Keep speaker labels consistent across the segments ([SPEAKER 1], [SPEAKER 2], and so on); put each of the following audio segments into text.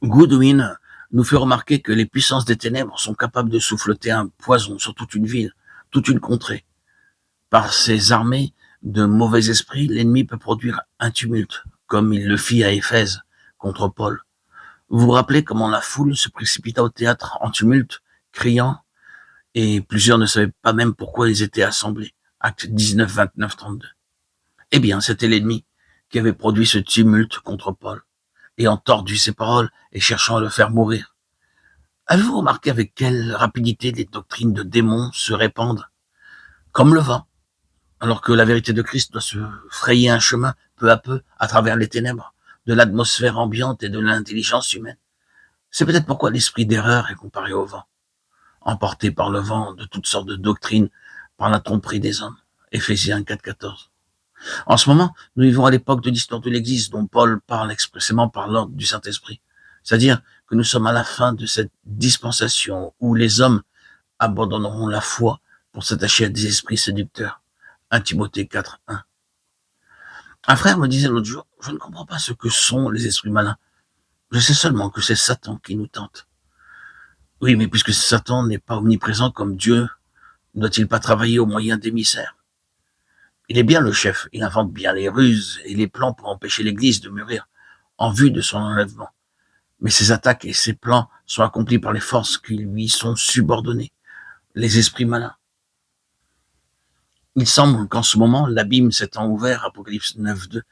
[SPEAKER 1] Goodwin nous fait remarquer que les puissances des ténèbres sont capables de souffleter un poison sur toute une ville, toute une contrée. Par ses armées de mauvais esprits, l'ennemi peut produire un tumulte, comme il le fit à Éphèse contre Paul. Vous vous rappelez comment la foule se précipita au théâtre en tumulte, criant, et plusieurs ne savaient pas même pourquoi ils étaient assemblés. Acte 19, 29, 32. Eh bien, c'était l'ennemi qui avait produit ce tumulte contre Paul, ayant tordu ses paroles et cherchant à le faire mourir. Avez-vous remarqué avec quelle rapidité les doctrines de démons se répandent, comme le vent, alors que la vérité de Christ doit se frayer un chemin peu à peu à travers les ténèbres, de l'atmosphère ambiante et de l'intelligence humaine? C'est peut-être pourquoi l'esprit d'erreur est comparé au vent, emporté par le vent de toutes sortes de doctrines, par la tromperie des hommes. Éphésiens 4, 14. En ce moment, nous vivons à l'époque de l'histoire de l'Église dont Paul parle expressément par l'ordre du Saint-Esprit. C'est-à-dire que nous sommes à la fin de cette dispensation où les hommes abandonneront la foi pour s'attacher à des esprits séducteurs. 1 Timothée 4, 1. Un frère me disait l'autre jour, je ne comprends pas ce que sont les esprits malins. Je sais seulement que c'est Satan qui nous tente. Oui, mais puisque Satan n'est pas omniprésent comme Dieu, ne doit-il pas travailler au moyen d'émissaires? Il est bien le chef, il invente bien les ruses et les plans pour empêcher l'Église de mûrir en vue de son enlèvement. Mais ses attaques et ses plans sont accomplis par les forces qui lui sont subordonnées, les esprits malins. Il semble qu'en ce moment, l'abîme s'étant ouvert, Apocalypse 9, 2,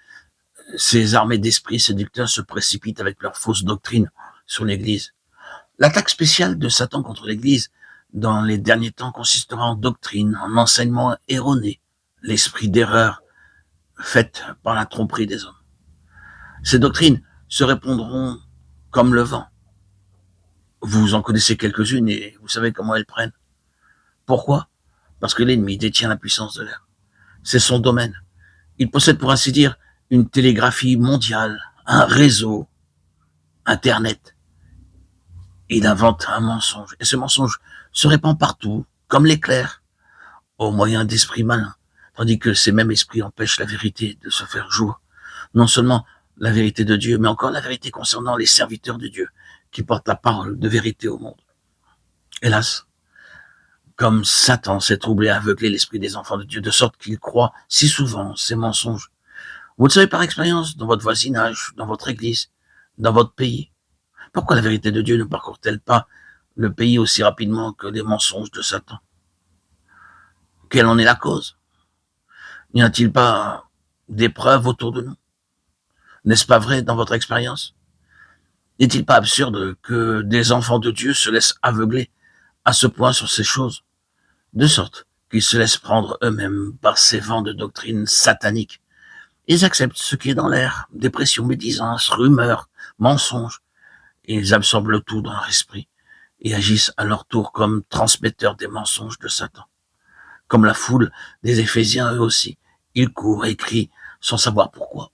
[SPEAKER 1] ces armées d'esprits séducteurs se précipitent avec leurs fausses doctrines sur l'Église. L'attaque spéciale de Satan contre l'Église dans les derniers temps consistera en doctrine, en enseignement erroné, l'esprit d'erreur faite par la tromperie des hommes. Ces doctrines se répondront comme le vent. Vous en connaissez quelques-unes et vous savez comment elles prennent. Pourquoi? Parce que l'ennemi détient la puissance de l'air. C'est son domaine. Il possède, pour ainsi dire, une télégraphie mondiale, un réseau, Internet. Il invente un mensonge. Et ce mensonge se répand partout, comme l'éclair, au moyen d'esprits malins. Tandis que ces mêmes esprits empêchent la vérité de se faire jour. Non seulement la vérité de Dieu, mais encore la vérité concernant les serviteurs de Dieu, qui portent la parole de vérité au monde. Hélas, comme Satan s'est troublé et aveuglé l'esprit des enfants de Dieu, de sorte qu'ils croient si souvent ces mensonges. Vous le savez par expérience, dans votre voisinage, dans votre église, dans votre pays. Pourquoi la vérité de Dieu ne parcourt-elle pas le pays aussi rapidement que les mensonges de Satan? Quelle en est la cause? N'y a-t-il pas des preuves autour de nous? N'est-ce pas vrai dans votre expérience? N'est-il pas absurde que des enfants de Dieu se laissent aveugler à ce point sur ces choses, de sorte qu'ils se laissent prendre eux-mêmes par ces vents de doctrine satanique? Ils acceptent ce qui est dans l'air, dépression, médisance, rumeurs, mensonges, et ils absorbent le tout dans leur esprit et agissent à leur tour comme transmetteurs des mensonges de Satan. Comme la foule des Éphésiens eux aussi, ils courent et crient sans savoir pourquoi.